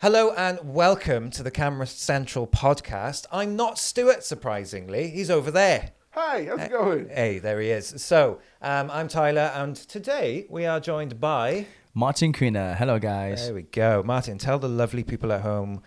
Hello and welcome to the Camera Central podcast. I'm not Stuart, surprisingly. He's over there. Hi, how's it going? Hey, there he is. So, I'm Tyler, and today we are joined by... Martin Kurina. Hello, guys. There we go. Martin, tell the lovely people at home,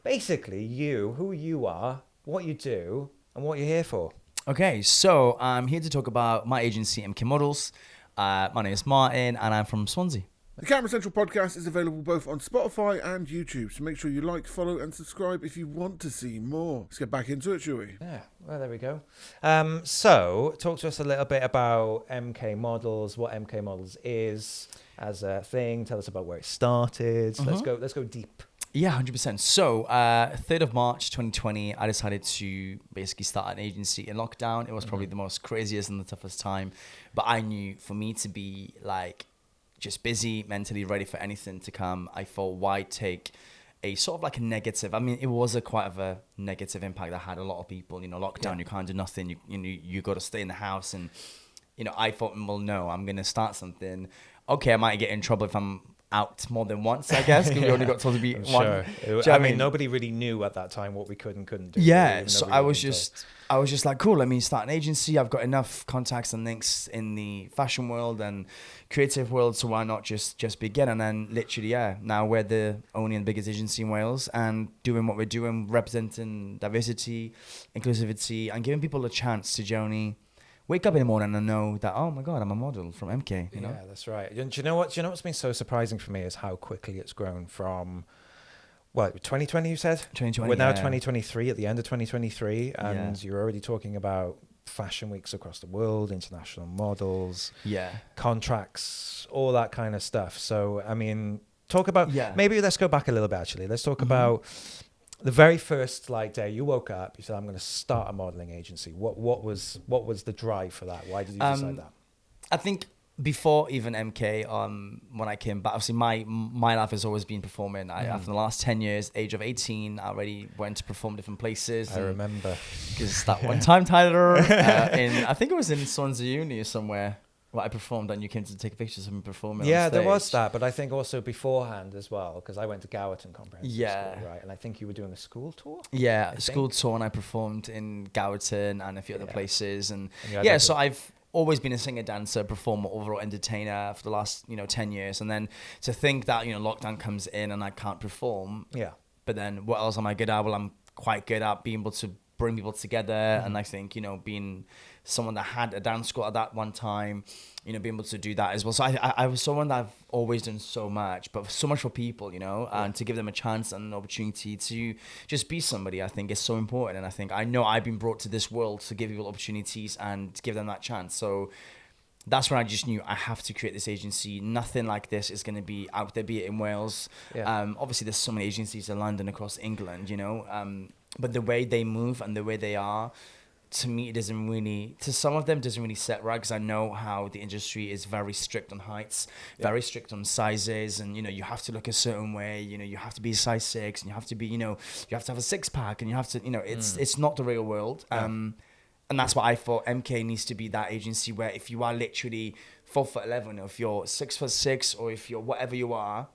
basically, who you are, what you do, and what you're here for. Okay, so I'm here to talk about my agency, Emkai Models. My name is Martin, and I'm from Swansea. The Camera Central podcast is available both on Spotify and YouTube, so make sure you like, follow and subscribe if you want to see more. Let's get back into it, shall we? Yeah, well, there we go. So, talk to us a little bit about Emkai Models, what Emkai Models is as a thing. Tell us about where it started. Let's go deep. Yeah, 100%. So, 3rd of March 2020, I decided to basically start an agency in lockdown. It was probably the most craziest and the toughest time, but I knew for me to be like just busy, mentally ready for anything to come, I thought, why take a sort of like a negative, I mean, it was quite of a negative impact that had a lot of people, lockdown, you can't do nothing, you got to stay in the house. And, I thought, well, no, I'm going to start something. Okay, I might get in trouble if I'm out more than once, I guess, because we only got told to be one. Sure. I mean, nobody really knew at that time what we could and couldn't do. Yeah, so I was just like, cool, let me start an agency. I've got enough contacts and links in the fashion world and creative world, so why not just begin? And then literally, now we're the only and biggest agency in Wales and doing what we're doing, representing diversity, inclusivity, and giving people a chance to generally wake up in the morning and know that, oh my God, I'm a model from Emkai. Yeah, that's right. And do you know what's been so surprising for me is how quickly it's grown from, 2020 you said? 2020. We're now 2023, at the end of 2023, and you're already talking about fashion weeks across the world, international models, contracts, all that kind of stuff. So, I mean, talk about, maybe let's go back a little bit actually. Let's talk about the very first day you woke up, you said, I'm going to start a modeling agency. What was the drive for that? Why did you decide that? I think before even Emkai, when I came back, obviously my life has always been performing. After the last 10 years, age of 18, I already went to perform different places. I remember. Because that one time, Tyler, I think it was in Swansea Uni or somewhere, where I performed and you came to take pictures of me performing. Yeah, there was that, but I think also beforehand as well, because I went to Gowerton Comprehensive School, right? And I think you were doing a school tour? Yeah, a school tour, and I performed in Gowerton and a few other places. And so I've always been a singer, dancer, performer, overall entertainer for the last, 10 years. And then to think that, lockdown comes in and I can't perform. Yeah. But then what else am I good at? Well, I'm quite good at being able to bring people together. And I think, being someone that had a dance school at that one time, being able to do that as well. So I was someone that I've always done so much, but so much for people, and to give them a chance and an opportunity to just be somebody, I think is so important. And I think I've been brought to this world to give people opportunities and give them that chance. So that's when I just knew I have to create this agency. Nothing like this is going to be out there, be it in Wales. Obviously, there's so many agencies in London, across England, but the way they move and the way they are, to me, it doesn't really, to some of them, doesn't really set right, because I know how the industry is very strict on heights, very strict on sizes, and, you have to look a certain way, you have to be a size 6, and you have to be, you have to have a 6-pack, and you have to, it's not the real world. And that's why I thought Emkai needs to be that agency where if you are literally 4'11", or if you're 6'6", or if you're whatever you are,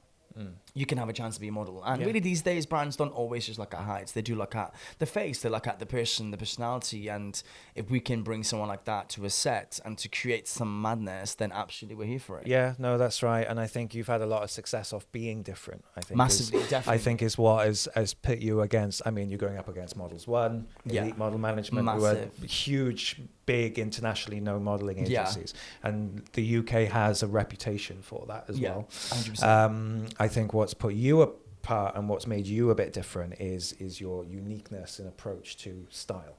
you can have a chance to be a model. And really these days, brands don't always just look at heights. They do look at the face. They look at the person, the personality. And if we can bring someone like that to a set and to create some madness, then absolutely we're here for it. Yeah, no, that's right. And I think you've had a lot of success off being different. I think massively, definitely. I think is what has put you against, I mean, you're going up against Models One, Elite Model Management, who are huge, big, internationally known modeling agencies. And the UK has a reputation for that as well. 100%. I think what's put you apart and what's made you a bit different is your uniqueness and approach to style,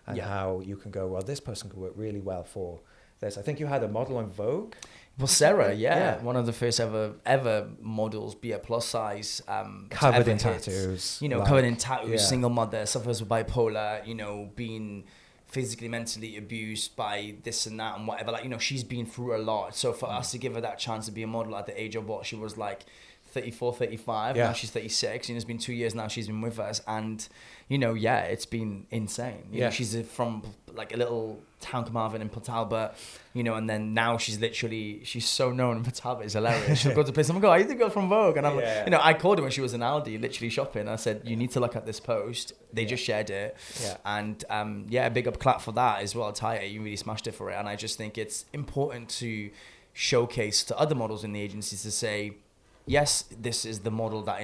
and how you can go, well, this person could work really well for this. I think you had a model on Vogue. Well, Sarah, one of the first ever models, be a plus size, covered in tattoos, covered in tattoos, single mother, suffers with bipolar, being physically, mentally abused by this and that and whatever. She's been through a lot. So for us to give her that chance to be a model at the age of what she was 34, 35. Now she's 36. It's been 2 years now she's been with us. And, it's been insane. You know, she's from like a little town Carmarthen in Port Talbot, and then now she's so known in Port Talbot. It's hilarious. She'll go to a place, I'm like, oh, are you the girl from Vogue? And I'm I called her when she was in Aldi, literally shopping. And I said, you need to look at this post. They just shared it. Yeah. And big up clap for that as well. Taya, you really smashed it for it. And I just think it's important to showcase to other models in the agencies to say, yes, this is the model that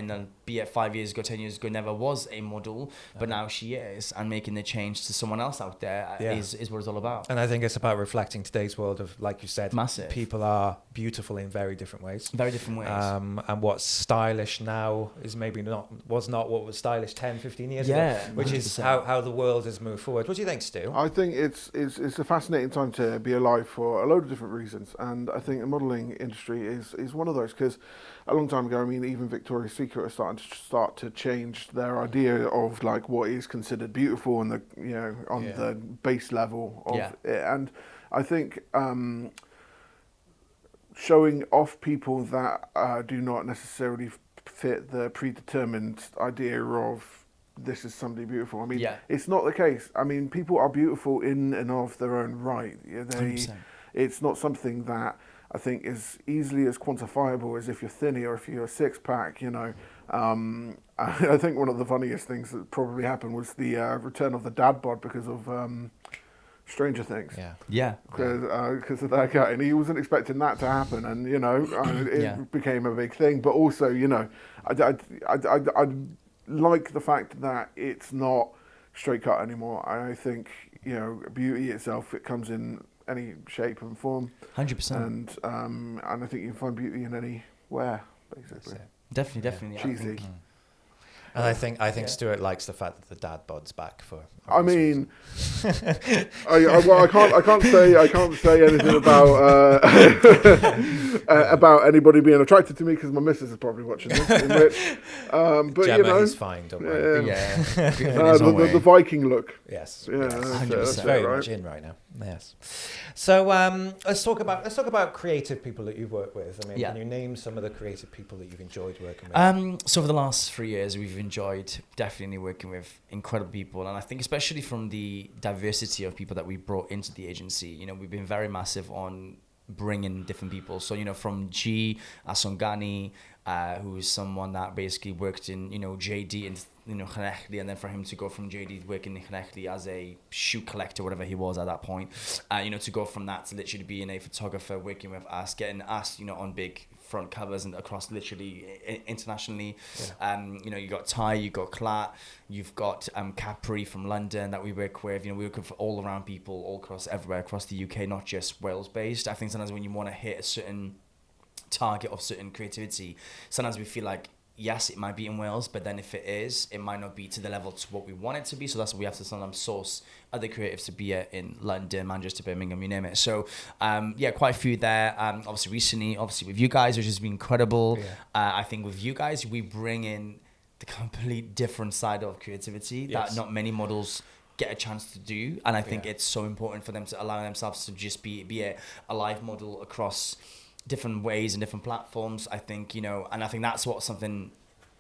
be it 5 years ago, 10 years ago, never was a model, but now she is, and making the change to someone else out there is what it's all about. And I think it's about reflecting today's world of, like you said, massive. People are beautiful in very different ways. Very different ways. And what's stylish now is was not what was stylish 10, 15 years ago, which 100%. Is how the world has moved forward. What do you think, Stu? I think it's a fascinating time to be alive for a load of different reasons, and I think the modelling industry is one of those, because a long time ago, I mean, even Victoria's Secret are starting to change their idea of like what is considered beautiful on the the base level of it. And I think showing off people that do not necessarily fit the predetermined idea of this is somebody beautiful. I mean, it's not the case. I mean, people are beautiful in and of their own right. It's not something that I think is easily as quantifiable as if you're thinny or if you're a six-pack, I think one of the funniest things that probably happened was the return of the dad bod because of Stranger Things. Because of that guy. And he wasn't expecting that to happen. And, it became a big thing. But also, I like the fact that it's not straight cut anymore. I think, beauty itself, it comes in any shape and form. 100%. And I think you can find beauty in anywhere, basically. Definitely. Cheesy. And I think Stuart likes the fact that the dad bod's back for. I mean, I can't say anything about about anybody being attracted to me because my missus is probably watching this. In which, but Gemma, he's fine. Don't worry. The Viking look. Yes. Yeah, that's very much in right now. Yes. So let's talk about creative people that you've worked with. I mean, can you name some of the creative people that you've enjoyed working with? So for the last 3 years, we've enjoyed definitely working with incredible people, and I think especially from the diversity of people that we brought into the agency, we've been very massive on bringing different people. So from G Asongani, who's someone that basically worked in JD and Llanelli, and then for him to go from JD working in Llanelli as a shoe collector, whatever he was at that point, to go from that to literally being a photographer, working with us, getting us, on big front covers and across literally internationally. You got Ty, you got Clat, you've got Capri from London that we work with. We work with all around people, all across everywhere across the UK, not just Wales based. I think sometimes when you want to hit a certain target of certain creativity, sometimes we feel like, yes, it might be in Wales, but then if it is, it might not be to the level to what we want it to be. So that's why we have to sometimes source other creatives to be in London, Manchester, Birmingham, you name it. So quite a few there. Obviously recently, with you guys, which has been incredible. I think with you guys, we bring in the complete different side of creativity that not many models get a chance to do. And I think it's so important for them to allow themselves to just be a live model across different ways and different platforms. I think, and I think that's what something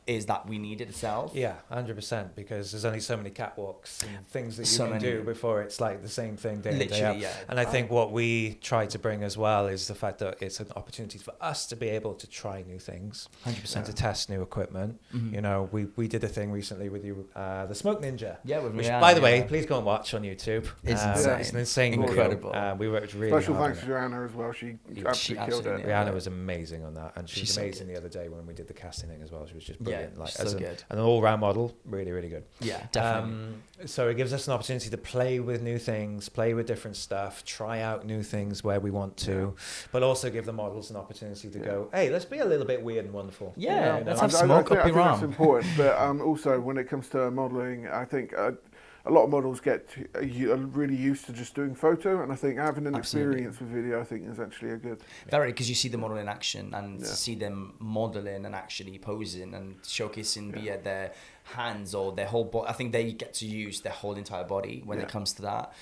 is that we need itself. Yeah, 100%, because there's only so many catwalks and things that you can do before it's like the same thing day in, day out. And I think what we try to bring as well is the fact that it's an opportunity for us to be able to try new things 100%. And to test new equipment. We did a thing recently with you, the Smoke Ninja. Which, by the way, please go and watch on YouTube. It's insane. It's an insane incredible. We worked really Special hard. Thanks to Rihanna as well. She absolutely killed it. Rihanna was amazing on that, and she was amazing the other day when we did the casting thing as well. She was just brilliant. Good. An all-round model, really, really good. Yeah, definitely. So it gives us an opportunity to play with new things, play with different stuff, try out new things where we want to, but also give the models an opportunity to go, hey, let's be a little bit weird and wonderful. Let's have smoke up your arm. I think that's important, but also when it comes to modelling, I think a lot of models are really used to just doing photo, and I think having an experience with video, I think, is actually a good. Very, because you see the model in action and to see them modeling and actually posing and showcasing their hands or their whole body. I think they get to use their whole entire body when it comes to that,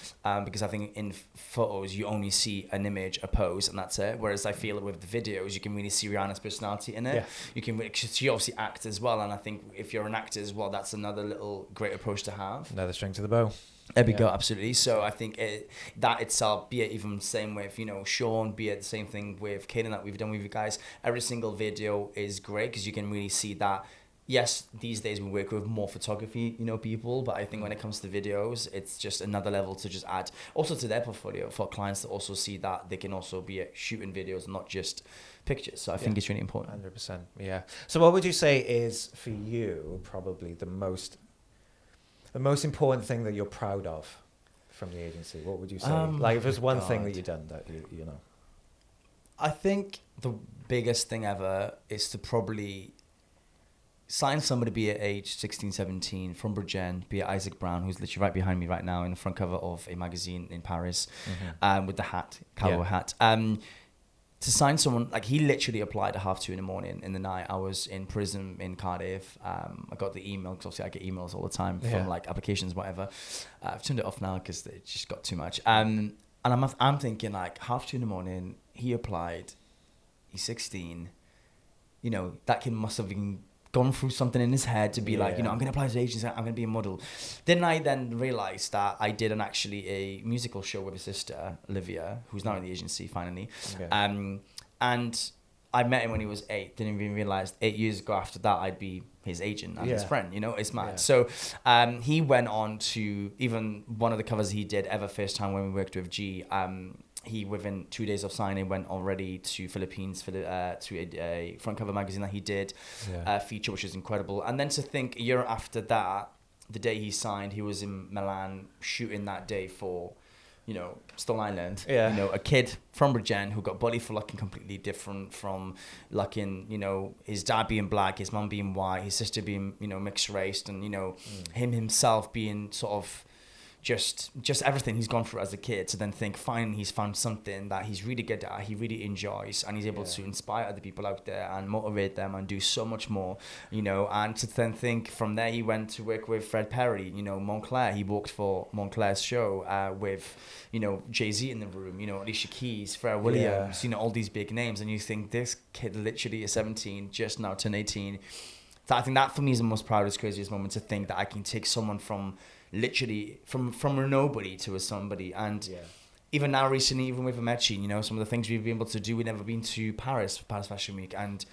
because I think in photos you only see an image, a pose, and that's it. Whereas I feel with the videos you can really see Rihanna's personality in it. Yeah. You can, she obviously acts as well, and I think if you're an actor as well, that's another little great approach to have. Another string to the bow. There we go, absolutely. So I think that itself, be it even the same with, you know, Sean, be it the same thing with Kaden that we've done with you guys, every single video is great because you can really see that. Yes, these days we work with more photography, you know, people, but I think when it comes to videos, it's just another level to just add also to their portfolio for clients to also see that they can also be shooting videos, not just pictures. So I think it's really important. 100%. Yeah. So what would you say is for you probably the most important thing that you're proud of from the agency? What would you say? Like if there's one thing that you've done that you know. I think the biggest thing ever is to probably sign somebody, be at age 16, 17, from Bridgen, be it Isaac Brown, who's literally right behind me right now in the front cover of a magazine in Paris, with the hat, cowboy hat. To sign someone, like he literally applied at 2:30 in the morning, in the night. I was in prison in Cardiff. I got the email, because obviously I get emails all the time from like applications, whatever. I've turned it off now because it just got too much. And I'm thinking like 2:30 in the morning, he applied, he's 16. You know, that kid must have been gone through something in his head to be like, you know, I'm going to apply to the agency, I'm going to be a model. Then I realized that I did actually a musical show with his sister, Olivia, who's now in the agency finally. Okay. And I met him when he was 8, didn't even realize 8 years ago after that I'd be his agent and his friend, you know, it's mad. So he went on to, even one of the covers he did ever first time when we worked with G, he, within 2 days of signing, went already to Philippines for to a front cover magazine that he did, feature, which is incredible. And then to think a year after that, the day he signed, he was in Milan shooting that day for, you know, Stone Island. You know, a kid from Bridgen who got body for looking completely different from looking, you know, his dad being black, his mum being white, his sister being, you know, mixed raced, and, you know, him himself being sort of just everything he's gone through as a kid, to then think finally he's found something that he's really good at, he really enjoys, and he's able to inspire other people out there and motivate them and do so much more, you know. And to then think from there he went to work with Fred Perry, you know, Montclair. He worked for Montclair's show with, you know, Jay-Z in the room, you know, Alicia Keys, Pharrell Williams, you know, all these big names, and you think this kid literally is 17, just now turned 18. So I think that for me is the most proudest, craziest moment, to think that I can take someone from literally from a nobody to a somebody. And even now recently, even with Amechi, you know, some of the things we've been able to do, we've never been to Paris for Paris Fashion Week, and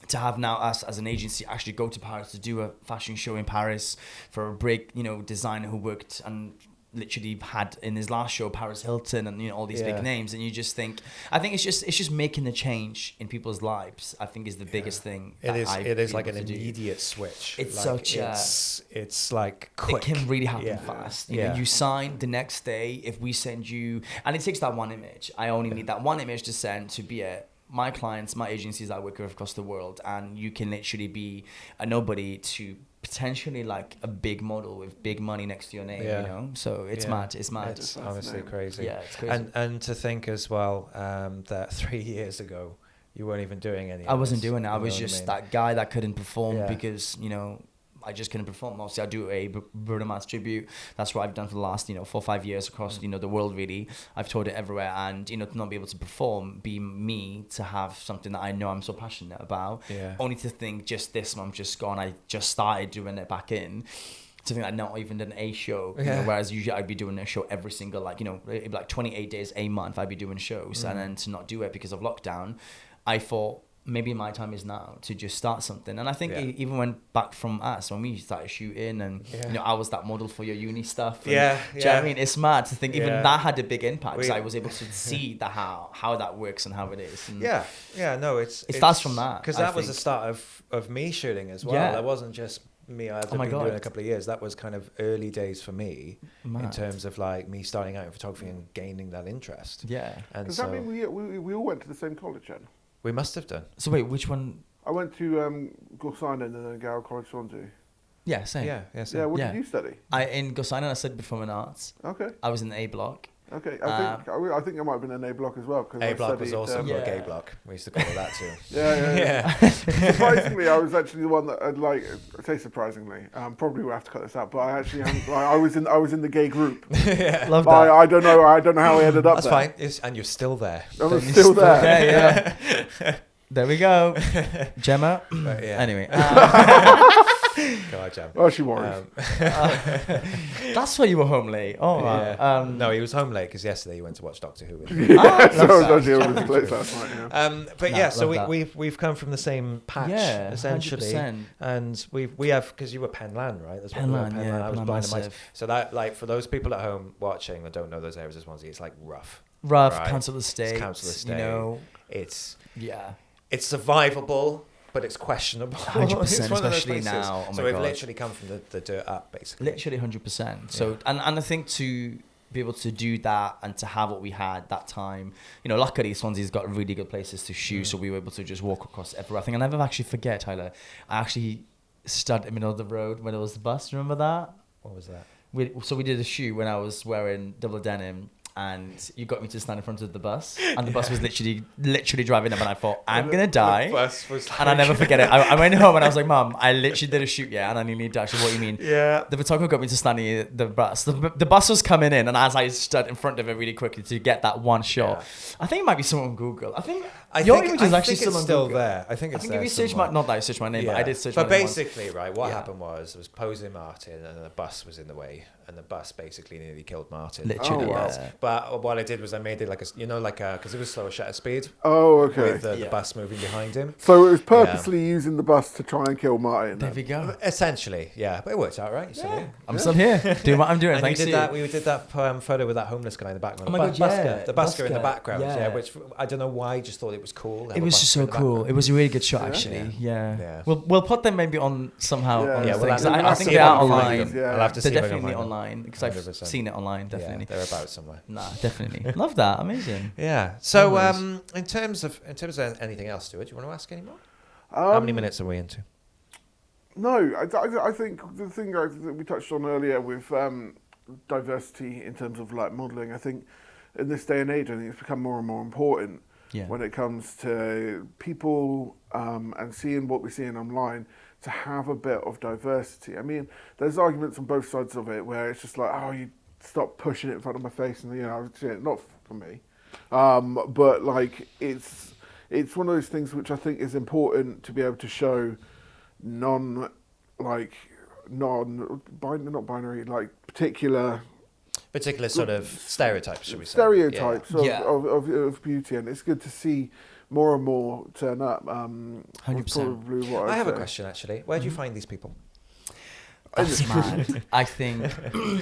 to have now us as an agency actually go to Paris to do a fashion show in Paris for a big, you know, designer who worked and literally had in his last show Paris Hilton and, you know, all these big names. And you just think, I think it's just making the change in people's lives, I think, is the biggest thing. It is like an immediate switch. It's like, such it's like quick. It can really happen fast. You know, you sign the next day, if we send you, and it takes that one image. I only need that one image to send to be my clients, my agencies that I work with across the world, and you can literally be a nobody to potentially like a big model with big money next to your name, you know. So it's mad. It's honestly crazy. Yeah, it's crazy. And to think as well that 3 years ago you weren't even doing any. I wasn't doing it. I was just that guy that couldn't perform because, you know, I just couldn't perform. Obviously, I do a Bruno Mars tribute. That's what I've done for the last, 4 or 5 years across, you know, the world, really. I've toured it everywhere. And, you know, to not be able to perform, be me, to have something that I know I'm so passionate about. Only to think just this month just gone, I just started doing it back in. To think I'd not even done a show, you know, whereas usually I'd be doing a show every single, like, you know, it'd be like 28 days a month I'd be doing shows. And then to not do it because of lockdown, I thought, maybe my time is now to just start something. And I think it even went back from us when we started shooting, and you know, I was that model for your uni stuff. And, do you know what I mean? It's mad to think even that had a big impact, because I was able to see the how that works and how it is. And it starts from that, because that was the start of me shooting as well. That wasn't just me. I've been doing a couple of years. That was kind of early days for me in terms of like me starting out in photography and gaining that interest. And does that mean we all went to the same college then? We must have done. So wait, which one? I went to Gossainen and then Gower College Swansea. Yeah, same. Yeah, same. What did you study? In Gossainen I studied performing arts. Okay. I was in the A block. Okay, I think I might have been in A block as well. A block was also a gay block. We used to call it that too. Yeah. Surprisingly, I was actually the one that I say surprisingly. Probably will have to cut this out, but I actually I was in the gay group. Yeah. Love that. I don't know how I ended up there. That's fine. And you're still there. I'm still there. Yeah. There we go, Gemma. Anyway. Go on, Jam. Oh, she worries. That's why you were home late. Oh, yeah. No, he was home late because yesterday he went to watch Doctor Who. So I was actually over his place last night. But so we've come from the same patch essentially, 100%. And we have, because you were Penlan, right? That's Penlan, I was blind and mice. So that, like, for those people at home watching that don't know those areas as Swansea, it's like rough. Right? Council estate. It's council estate. You know, it's survivable. But it's questionable. 100%, especially now. Oh my so we've God. literally come from the dirt up, basically. Literally 100%. So, and I think to be able to do that and to have what we had that time, you know, luckily Swansea's got really good places to shoot, so we were able to just walk across everywhere. I think I never actually forget, Tyler. I actually stood in the middle of the road when it was the bus. Remember that? What was that? We did a shoot when I was wearing double denim. And you got me to stand in front of the bus, and the bus was literally driving up, and I thought, I'm gonna die. And I never forget it. I went home and I was like, Mum, I literally did a shoot, and I nearly died. What do you mean? Yeah. The photographer got me to stand near the bus. The bus was coming in, and as I stood in front of it really quickly to get that one shot, I think it might be someone on Google. I think your image is actually still there. I think if you search my, not that I searched my name, but I did search. But basically, right, what happened was I was posing Martin, and the bus was in the way, and the bus basically nearly killed Martin. Literally, But what I did was I made it because it was slower shutter speed. Oh, okay. With the bus moving behind him. So it was purposely using the bus to try and kill Martin. There we go. Essentially, yeah. But it worked out, right? I'm still here. Doing what I'm doing. And Thanks we did that photo with that homeless guy in the background. Oh my God, the busker in the background, which I don't know why I just thought it was cool. It was just so cool. It was a really good shot, actually. Yeah. We'll put them maybe on somehow on things. I think they're out online. I'll have to see. They're definitely online because I've seen it online. Definitely. They're about somewhere. Nah, definitely. Love that. Amazing. Yeah. So, in terms of anything else, Stuart, do you want to ask any more? How many minutes are we into? No, I think the thing that we touched on earlier with diversity in terms of like modelling, I think in this day and age, I think it's become more and more important when it comes to people and seeing what we're seeing online, to have a bit of diversity. I mean, there's arguments on both sides of it where it's just like, oh, you stop pushing it in front of my face, and not for me. But like it's one of those things which I think is important to be able to show not binary, like particular sort of stereotypes, should we say? Stereotypes of beauty, and it's good to see more and more turn up. 100%. I have a question, actually. Where do you find these people? That's mad. I think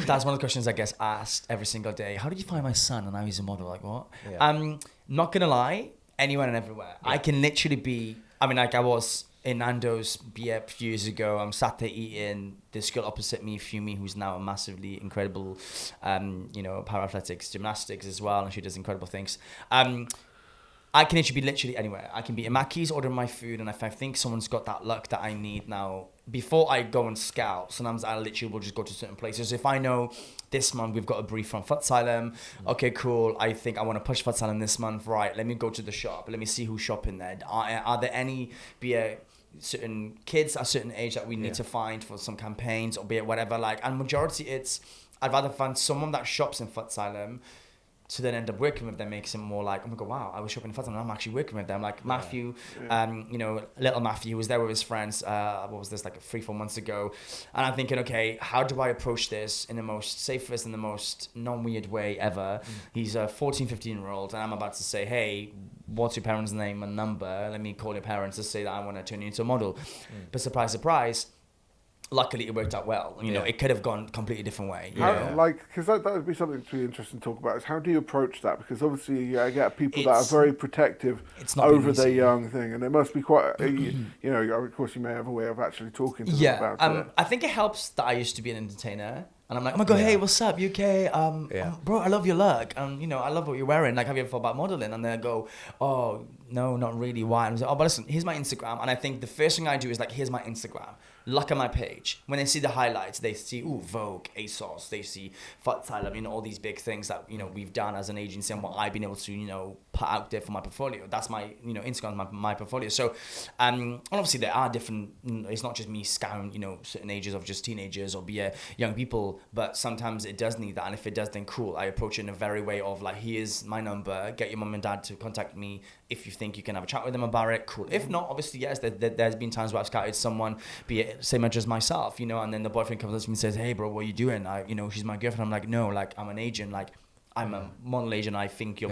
that's one of the questions I get asked every single day. How did you find my son? And now he's a model. Like, what? Yeah. Not gonna lie, anywhere and everywhere. Yeah. I can literally be. I mean, like I was in Nando's a few years ago. I'm sat there eating. This girl opposite me, Fumi, who's now a massively incredible, para-athletics, gymnastics as well, and she does incredible things. I can be literally anywhere. I can be in Mackey's ordering my food, and if I think someone's got that luck that I need now, before I go and scout, sometimes I literally will just go to certain places. If I know this month we've got a brief from Futsylum, okay, cool. I think I want to push Futsylum this month, right? Let me go to the shop. Let me see who's shopping there. Are there any certain kids at a certain age that we need to find for some campaigns, or be it whatever? Like, and majority I'd rather find someone that shops in Futsylum to then end up working with them, makes it more like, oh my God, wow, I was shopping in Futsal and I'm actually working with them. Like Matthew, little Matthew was there with his friends, what was this, like 3-4 months ago. And I'm thinking, okay, how do I approach this in the most safest and the most non-weird way ever? He's a 14, 15-year-old, and I'm about to say, hey, what's your parents' name and number? Let me call your parents to say that I want to turn you into a model. But surprise, surprise, luckily it worked out well. You know, it could have gone a completely different way. Because that would be something to be interesting to talk about, is how do you approach that? Because obviously you get people that are very protective over their young thing, and it must be quite, of course you may have a way of actually talking to them about it. I think it helps that I used to be an entertainer. And I'm like, oh my God, hey, what's up? You okay? Bro, I love your look. I love what you're wearing. Like, have you ever thought about modeling? And they go, oh, no, not really. Why? And I was like, oh, but listen, here's my Instagram. And I think the first thing I do is like, here's my Instagram. look at my page. When they see the highlights, they see, Vogue, ASOS, they see Futsal, all these big things that, we've done as an agency and what I've been able to, put out there for my portfolio. That's my, Instagram, my portfolio. So, and obviously there are different, it's not just me scouring, certain ages of just teenagers or young people, but sometimes it does need that. And if it does, then cool. I approach it in a very way of like, here's my number, get your mum and dad to contact me. If you think you can have a chat with them about it, cool. If not, obviously, yes, there's been times where I've scouted someone, be it same age as myself, and then the boyfriend comes up to me and says, hey, bro, what are you doing? She's my girlfriend. I'm like, no, like, I'm an agent. Like, I'm a model agent. I think you'll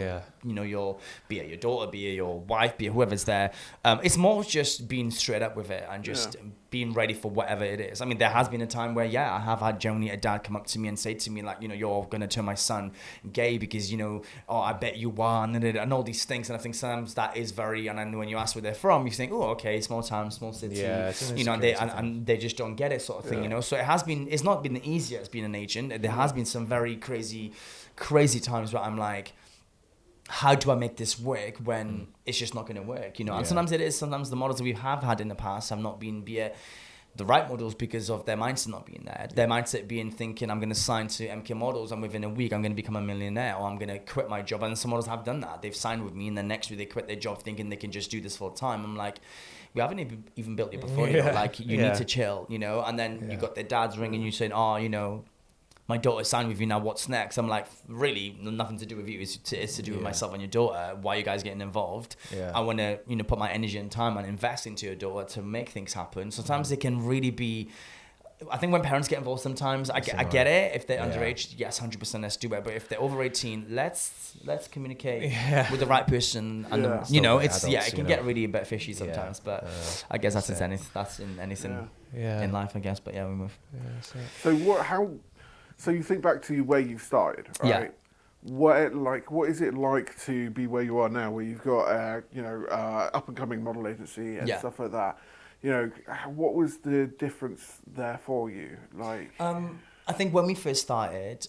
be it your daughter, be it your wife, be it whoever's there. It's more just being straight up with it and just being ready for whatever it is. I mean, there has been a time where, I have had generally a dad come up to me and say to me, like, you're going to turn my son gay because, I bet you are, and all these things. And I think sometimes that is very, and then when you ask where they're from, you think, oh, okay, small town, small city, and they just don't get it sort of thing, So it's not been the easiest being an agent. There has been some very crazy times where I'm like, how do I make this work when it's just not going to work, And sometimes it is. Sometimes the models that we have had in the past have not been the right models because of their mindset not being there. Their mindset being thinking, I'm going to sign to MK Models and within a week I'm going to become a millionaire, or I'm going to quit my job. And some models have done that. They've signed with me and then next week they quit their job thinking they can just do this full time. I'm like, we haven't even built your portfolio. Like, you need to chill, And then you got their dads ringing you saying, my daughter signed with you now, what's next? I'm like, really, nothing to do with you. It's to do with myself and your daughter. Why are you guys getting involved? I want to, put my energy and time and invest into your daughter to make things happen. Sometimes it can really be, I think when parents get involved sometimes, I get it. If they're underage, yes, 100% let's do it. But if they're over 18, let's communicate with the right person. And, it can get really a bit fishy sometimes. But I guess that's in anything in life, I guess. But we move. So you think back to where you started, right? What is it like to be where you are now, where you've got up and coming model agency and stuff like that? What was the difference there for you? Like, I think when we first started,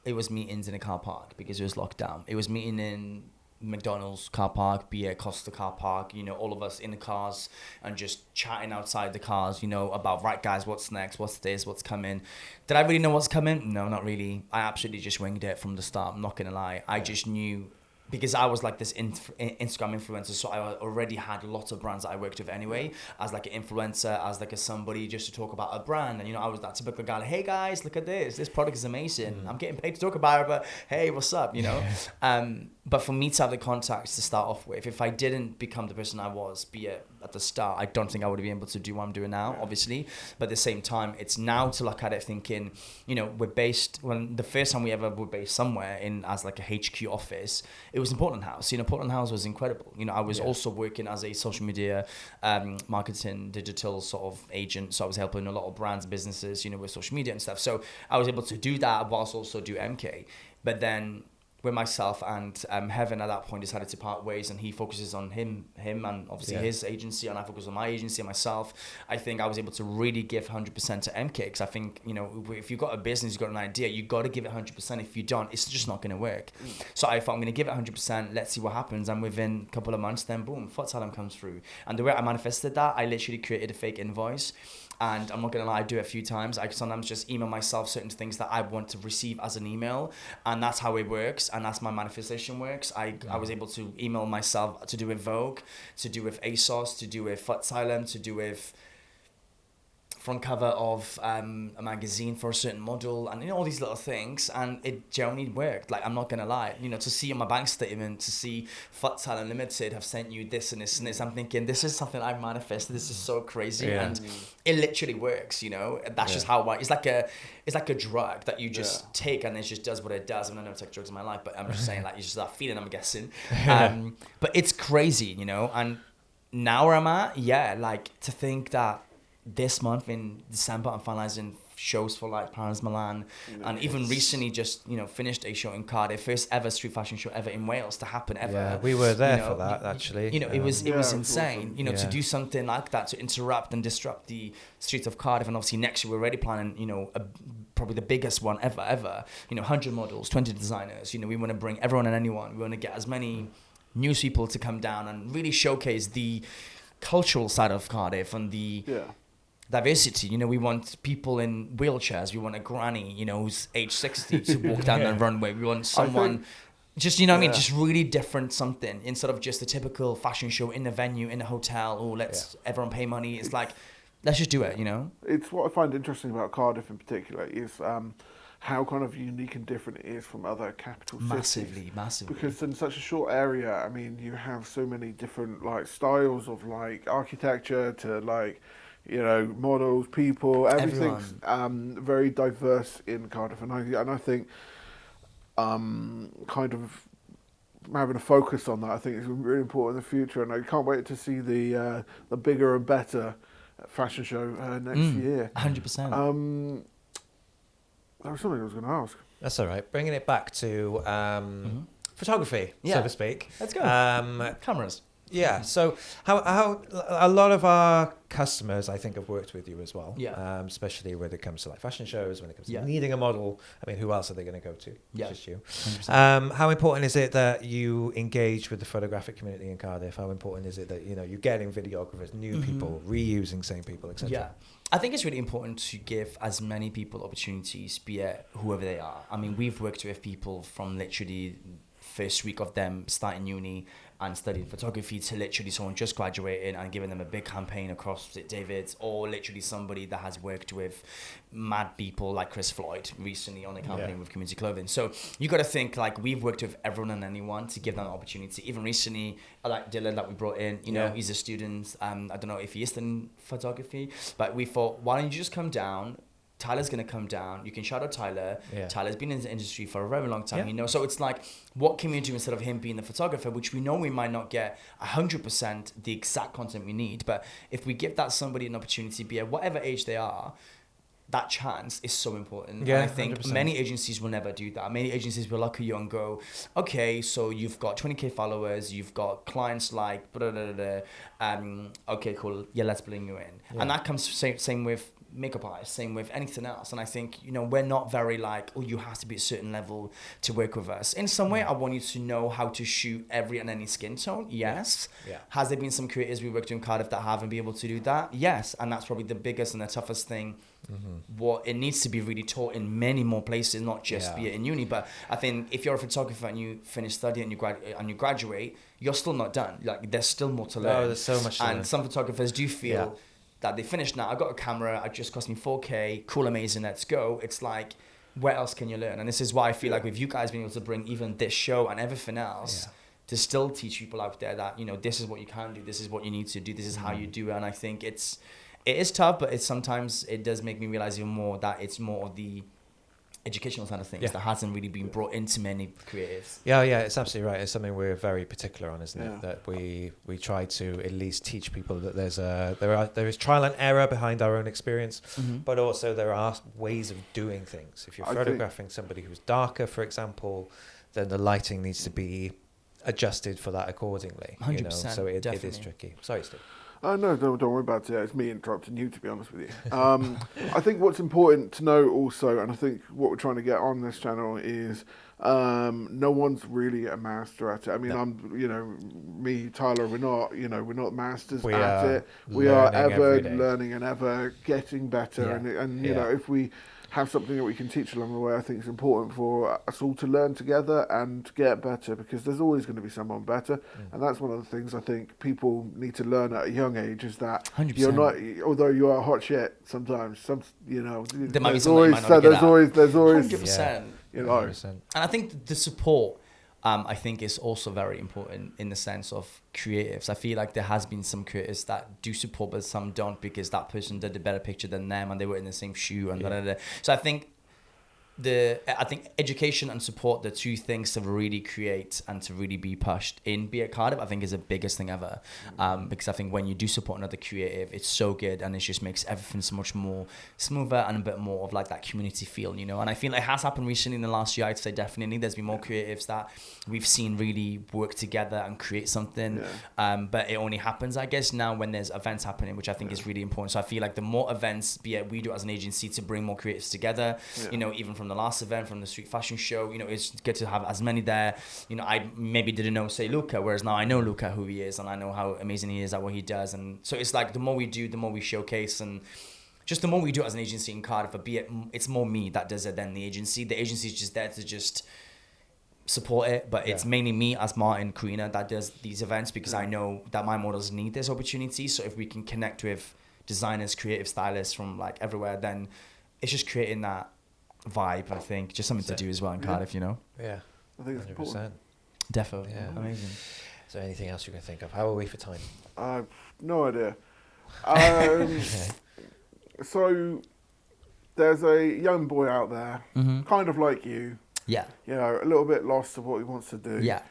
it was meetings in a car park because it was locked down. It was meeting in McDonald's car park, be it Costa car park, all of us in the cars and just chatting outside the cars, about, right, guys, what's next, what's this, what's coming. Did I really know what's coming? No, not really. I absolutely just winged it from the start. I'm not going to lie. I just knew, because I was like this Instagram influencer, so I already had lots of brands that I worked with anyway, as like an influencer, as like a somebody just to talk about a brand. And, I was that typical guy, like, hey guys, look at this product is amazing. I'm getting paid to talk about it, but hey, what's up, But for me to have the contacts to start off with, if I didn't become the person I was, be it at the start, I don't think I would have been able to do what I'm doing now, obviously. But at the same time, it's now to look at it thinking, we're based, when the first time we ever were based somewhere in as like a HQ office, it was in Portland House. Portland House was incredible. I was also working as a social media, marketing, digital sort of agent. So I was helping a lot of brands and businesses, with social media and stuff. So I was able to do that whilst also do MK. But then with myself and Heaven at that point decided to part ways, and he focuses on him and obviously his agency, and I focus on my agency and myself. I think I was able to really give 100% to MK, because I think, if you've got a business, you've got an idea, you got to give it 100%. If you don't, it's just not going to work. So I thought, I'm going to give it 100%, let's see what happens. And within a couple of months, then boom, Futsal comes through. And the way I manifested that, I literally created a fake invoice. And I'm not going to lie, I do it a few times. I sometimes just email myself certain things that I want to receive as an email. And that's how it works. And that's my manifestation works. I was able to email myself to do with Vogue, to do with ASOS, to do with Futsal, to do with front cover of a magazine for a certain model, and all these little things, and it generally worked. Like, I'm not gonna lie, to see on my bank statement, to see Futsal Unlimited have sent you this and this and this, I'm thinking, this is something I've manifested. This is so crazy, and it literally works. That's just how it's like a drug that you just take, and it just does what it does. I mean, I don't take drugs in my life, but I'm just saying, like, it's just that feeling, I'm guessing. But it's crazy, and now where I'm at, like, to think that this month in December, I'm finalizing shows for like Paris, Milan, and even recently just finished a show in Cardiff, first ever street fashion show ever in Wales to happen ever. Yeah, we were there for that actually. It was insane. Awesome. To do something like that, to interrupt and disrupt the streets of Cardiff, and obviously next year we're already planning probably the biggest one ever. 100 models, 20 designers. We want to bring everyone and anyone. We want to get as many news people to come down and really showcase the cultural side of Cardiff and the diversity. You know, we want people in wheelchairs. We want a granny, you know, who's age 60 to walk down the runway. We want someone just, you know what I mean? Just really different something instead of just a typical fashion show in a venue, in a hotel, or let's everyone pay money. It's like, let's just do it, you know? It's what I find interesting about Cardiff in particular is how kind of unique and different it is from other capital cities. Massively. Because in such a short area, I mean, you have so many different like styles of like architecture to like, you know, models, people, everything's very diverse in Cardiff, and I think kind of having a focus on that, I think is really important in the future, and I can't wait to see the bigger and better fashion show next year. 100%. There was something I was going to ask. That's all right. Bringing it back to photography, so to speak. Let's go. Cameras. Yeah. So how a lot of our customers, I think, have worked with you as well. Yeah. Especially when it comes to like fashion shows, when it comes to needing a model. I mean, who else are they going to go to? Yeah. Just you. 100%. How important is it that you engage with the photographic community in Cardiff? How important is it that, you know, you're getting videographers, new people, reusing same people, etc.? Yeah. I think it's really important to give as many people opportunities, be it whoever they are. I mean, we've worked with people from literally first week of them starting uni and studying photography to literally someone just graduating and giving them a big campaign across David's, or literally somebody that has worked with mad people like Chris Floyd recently on a campaign with Community Clothing. So you got to think like we've worked with everyone and anyone to give them an opportunity. Even recently, like Dylan that we brought in, you know, he's a student. I don't know if he is studying photography, but we thought, why don't you just come down? Tyler's going to come down. You can shout out Tyler. Yeah. Tyler's been in the industry for a very long time, you know. So it's like, what can we do instead of him being the photographer, which we know we might not get 100% the exact content we need. But if we give that somebody an opportunity, be at whatever age they are, that chance is so important. Yeah, and I think 100%. many agencies will never do that. Many agencies will look at you and go, okay, so you've got 20K followers, you've got clients like, okay, cool. Yeah, let's bring you in. Yeah. And that comes same with makeup artists, same with anything else. And I think, you know, we're not very like, oh, you have to be a certain level to work with us. In some way, I want you to know how to shoot every and any skin tone. Yes. Yeah. Has there been some creators we worked with in Cardiff that haven't been able to do that? Yes. And that's probably the biggest and the toughest thing. What it needs to be really taught in many more places, not just be it in uni. But I think if you're a photographer and you finish studying and you graduate, you're still not done. Like there's still more to learn. Oh, there's so much to learn. And some photographers do feel that they finished now. I got a camera. It just cost me 4K. Cool, amazing. Let's go. It's like, where else can you learn? And this is why I feel like with you guys being able to bring even this show and everything else to still teach people out there that, you know, this is what you can do. This is what you need to do. This is how you do it. And I think it is tough, but sometimes it does make me realize even more that it's more of the educational side of things that hasn't really been brought into many creatives. Yeah, it's absolutely right. It's something we're very particular on, isn't it? That we try to at least teach people that there is trial and error behind our own experience, but also there are ways of doing things. If you're photographing somebody who's darker, for example, then the lighting needs to be adjusted for that accordingly. 100%, you know? So it is tricky. Sorry, Steve. No, don't worry about it. It's me interrupting you, to be honest with you. I think what's important to know also, and I think what we're trying to get on this channel is no one's really a master at it. I mean, me, Tyler, we're not masters at it. We are ever learning and ever getting better. And you know, if we have something that we can teach along the way, I think it's important for us all to learn together and get better, because there's always going to be someone better. And that's one of the things I think people need to learn at a young age, is that 100%. You're not, although you are hot shit sometimes, you know, there might be something there's always 100%. You know. 100%. And I think the support, I think, is also very important in the sense of creatives. I feel like there has been some creators that do support, but some don't, because that person did a better picture than them and they were in the same shoe and So I think education and support, the two things to really create and to really be pushed in Be It Cardiff, I think is the biggest thing ever. Because I think when you do support another creative, it's so good, and it just makes everything so much more smoother and a bit more of like that community feel, you know. And I feel like it has happened recently in the last year. I'd say definitely there's been more creatives that we've seen really work together and create something. But it only happens, I guess, now when there's events happening, which I think is really important. So I feel like the more events, be it we do as an agency to bring more creatives together, you know, even from the last event, from the street fashion show, you know, it's good to have as many there. You know, I maybe didn't know, say, Luca, whereas now I know Luca, who he is, and I know how amazing he is at what he does. And so it's like the more we do, the more we showcase. And just the more we do it as an agency in Cardiff, it's more me that does it than the agency. The agency is just there to just support it, but it's mainly me as Martin Kurina that does these events, because I know that my models need this opportunity. So if we can connect with designers, creative stylists from like everywhere, then it's just creating that vibe. I think just something to do as well in Cardiff, you know. Yeah, I think it's 100%. Important. Defo. Yeah, amazing. Is there anything else you can think of? How are we for time? No idea. So there's a young boy out there, kind of like you. Yeah. You know, a little bit lost of what he wants to do. Yeah.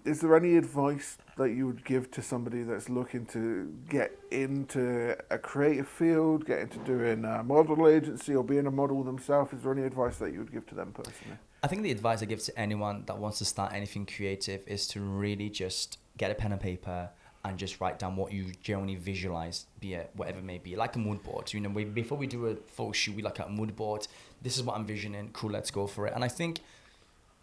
Is there any advice that you would give to somebody that's looking to get into a creative field, get into doing a model agency or being a model themselves? Is there any advice that you would give to them personally? I think the advice I give to anyone that wants to start anything creative is to really just get a pen and paper and just write down what you generally visualize, be it whatever it may be, like a mood board. You know, before we do a photo shoot, we look at a mood board. This is what I'm visioning. Cool, let's go for it. And I think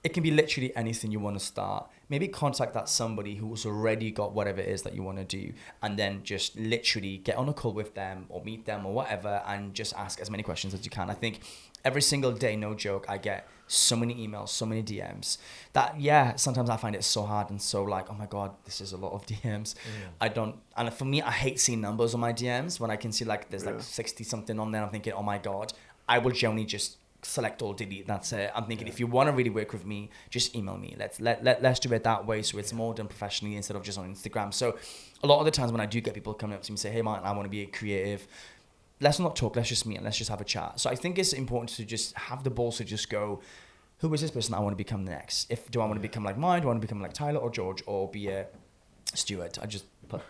it can be literally anything you want to start. Maybe contact that somebody who's already got whatever it is that you want to do, and then just literally get on a call with them or meet them or whatever, and just ask as many questions as you can. I think every single day, no joke, I get so many emails, so many DMs that, sometimes I find it so hard and so like, oh my God, this is a lot of DMs. And for me, I hate seeing numbers on my DMs when I can see like there's like 60 something on there. I'm thinking, oh my God, I will generally just select all, delete, that's it. I'm thinking if you want to really work with me, just email me. Let's do it that way, so it's more done professionally instead of just on Instagram. So a lot of the times when I do get people coming up to me and say, hey Martin, I want to be a creative, let's not talk, let's just meet and let's just have a chat. So I think it's important to just have the balls to just go, who is this person I want to become next? Do I want to become like mine? Do I want to become like Tyler or George or be a Stuart? I just put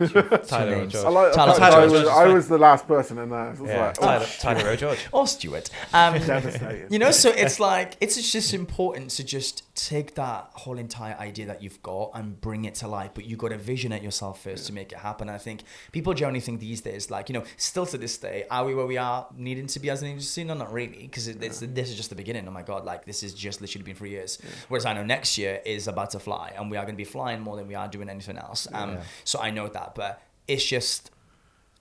Tyler or George. I was the last person in there. So Tyler or George. Or Stuart. Devastating. You know, so it's like, it's just important to just take that whole entire idea that you've got and bring it to life, but you got to vision it yourself first to make it happen. I think people generally think these days, like, you know, still to this day, are we where we are needing to be as an agency? No, not really, because this is just the beginning. Oh my God, like this is just literally been 3 years. Whereas I know next year is about to fly, and we are going to be flying more than we are doing anything else. So I know that, but it's just,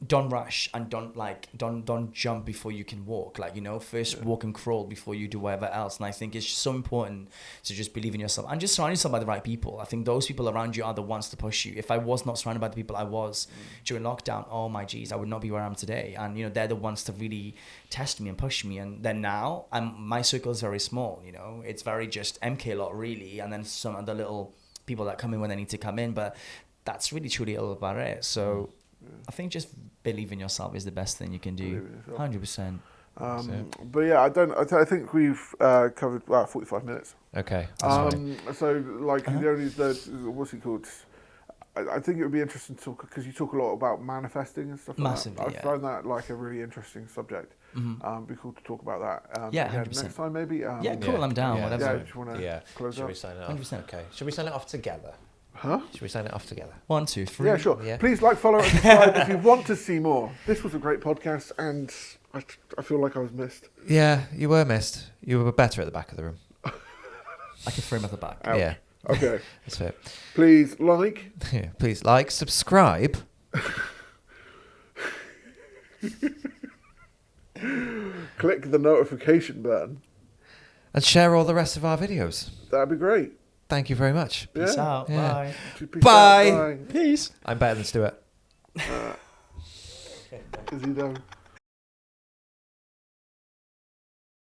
don't rush and don't jump before you can walk. Like, you know, first walk and crawl before you do whatever else. And I think it's so important to just believe in yourself and just surround yourself by the right people. I think those people around you are the ones to push you. If I was not surrounded by the people I was during lockdown, oh my geez, I would not be where I am today. And, you know, they're the ones to really test me and push me. And then now my circle is very small, you know, it's very just Emkai lot really. And then some other little people that come in when they need to come in, but that's really truly all about it. So I think just believe in yourself is the best thing you can do. 100%. But yeah, I think we've covered 45 minutes. Okay. So like what's it called? I think it would be interesting to talk, because you talk a lot about manifesting and stuff. Massively, like that. I find that like a really interesting subject. Be cool to talk about that. Again, next time maybe. Cool. I'm down. Whatever. Yeah, just want to close Should up. we sign it off? 100%. Okay. Should we sign it off together? Huh? Should we sign it off together? 1, 2, 3. Yeah, sure. Yeah. Please like, follow, and subscribe if you want to see more. This was a great podcast, and I feel like I was missed. Yeah, you were missed. You were better at the back of the room. I can frame at the back. Ouch. Yeah. Okay. That's it. Please like. Yeah, please like, subscribe. Click the notification button. And share all the rest of our videos. That'd be great. Thank you very much. Peace out. Yeah. Bye. Peace Bye. out. Bye. Peace. I'm better than Stuart. Is he though?